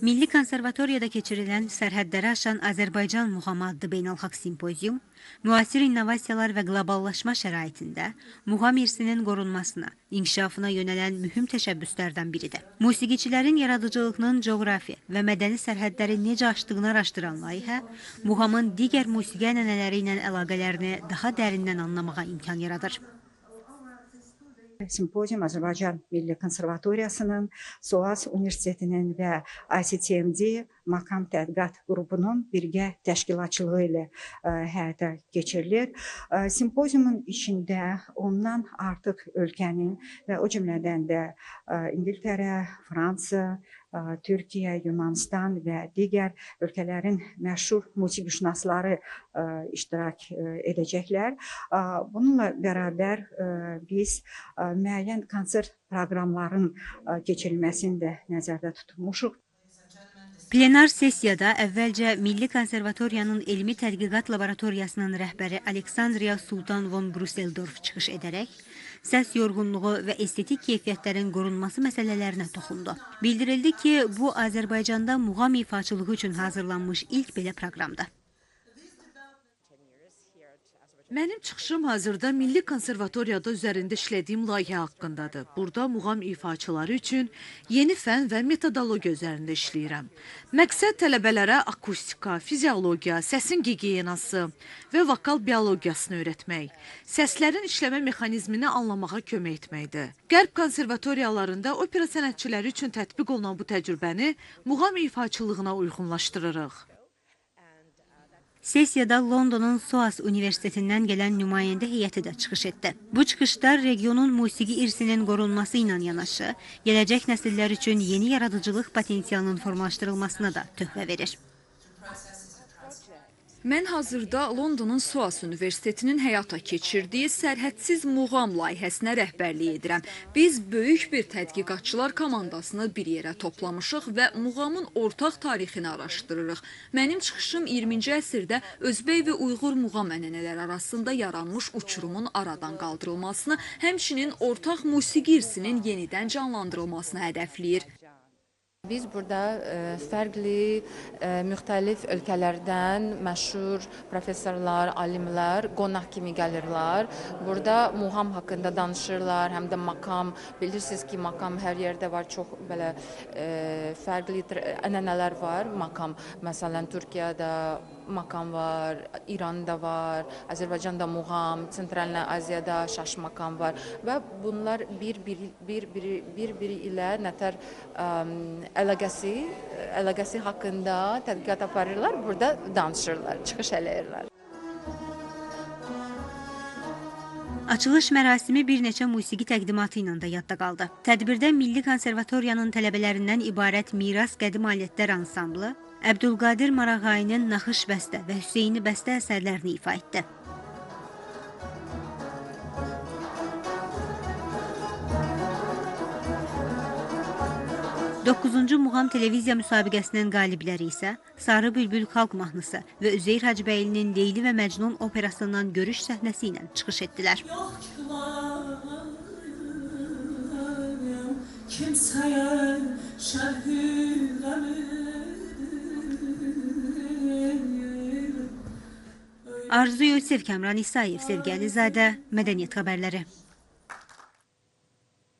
Milli Konservatoriyada keçirilən Sərhədləri aşan Azərbaycan muğamı adlı beynəlxalq simpozium, müasir innovasiyalar və qloballaşma şəraitində muğam irsinin qorunmasına, inkişafına yönələn mühüm təşəbbüslərdən biridir. Musiqiçilərin yaradıcılığının coğrafi və mədəni sərhədləri necə aşdığını araşdıran layihə, muğamın digər musiqi ənənələri ilə əlaqələrini daha dərindən anlamağa imkan yaradır. Simpozium Azərbaycan Milli Konservatoriyasının, SOAS Universitetinin və ICTMD Makam Tədqiqat qrupunun birgə təşkilatçılığı ilə həyata keçirilir. Simpoziumun içində ondan artıq ölkənin və o cümlədən də İngiltərə, Fransa, Türkiyə, Yunanistan və digər ölkələrin məşhur musiqişünasları iştirak edəcəklər. Bununla bərabər biz müəyyən konsert proqramların keçirilməsini də nəzərdə tutmuşuq. Plenar sessiyada əvvəlcə Milli Konservatoriyanın Elmi Tədqiqat Laboratoriyasının rəhbəri Aleksandriya Sultan von Bruseldorf çıxış edərək, səs yorğunluğu və estetik keyfiyyətlərin qorunması məsələlərinə toxundu. Bildirildi ki, bu Azərbaycanda muğam ifaçılığı üçün hazırlanmış ilk belə proqramdır. Mənim çıxışım hazırda Milli Konservatoriyada üzərində işlədiyim layihə haqqındadır. Burada muğam ifaçıları üçün yeni fən və metodologiya üzərində işləyirəm. Məqsəd tələbələrə akustika, fiziologiya, səsin gigiyenası və vokal biologiyasını öyrətmək, səslərin işləmə mexanizmini anlamağa kömək etməkdir. Qərb konservatoriyalarında opera sənətçiləri üçün tətbiq olunan bu təcrübəni muğam ifaçılığına uyğunlaşdırırıq. Sessiyada Londonun SOAS Universitetindən gələn nümayəndə heyəti də çıxış etdi. Bu çıxışlar regionun musiqi irsinin qorunması ilə yanaşı, gələcək nəsillər üçün yeni yaradıcılıq potensialının formalaşdırılmasına da töhfə verir. Mən hazırda Londonun SOAS Universitetinin həyata keçirdiyi Sərhədsiz muğam layihəsinə rəhbərlik edirəm. Biz böyük bir tədqiqatçılar komandasını bir yerə toplamışıq və muğamın ortaq tarixini araşdırırıq. Mənim çıxışım 20-ci əsrdə Özbək və Uyğur muğam ənənələri arasında yaranmış uçurumun aradan qaldırılmasını, həmçinin ortaq musiqi irsinin yenidən canlandırılmasını hədəfləyir. Biz burada fərqli, müxtəlif ölkələrdən məşhur professorlar, alimlər qonaq kimi gəlirlər. Burada muğam haqqında danışırlar, həm də makam. Bilirsiniz ki, makam hər yerdə var, çox belə fərqli ənənələr var makam. Məsələn, Türkiyədə makam var, İranda var, Azərbaycanda muğam, Sentral Aziyada şaş makam var və bunlar bir-biri ilə nətər əlaqəsi haqqında tədqiqat aparırlar, burada danışırlar, çıxış eləyirlər. Açılış mərasimi bir neçə musiqi təqdimatı ilə də yadda qaldı. Tədbirdə Milli Konservatoriyanın tələbələrindən ibarət Miras Qədim Alətlər ansamblı, Əbdülqadir Marağayının Naxış bəstə və Hüseyni bəstə əsərlərini ifa etdi. Doqquzuncu Muğam televiziya müsabiqəsinin qalibləri isə Sarı Bülbül xalq mahnısı və Üzeyir Hacıbəylinin Leyli və Məcnun operasından görüş səhnəsi ilə çıxış etdilər. Arzu Yusif, Kəmran İsayev, Sevgi Əlizadə, Mədəniyyət xəbərləri.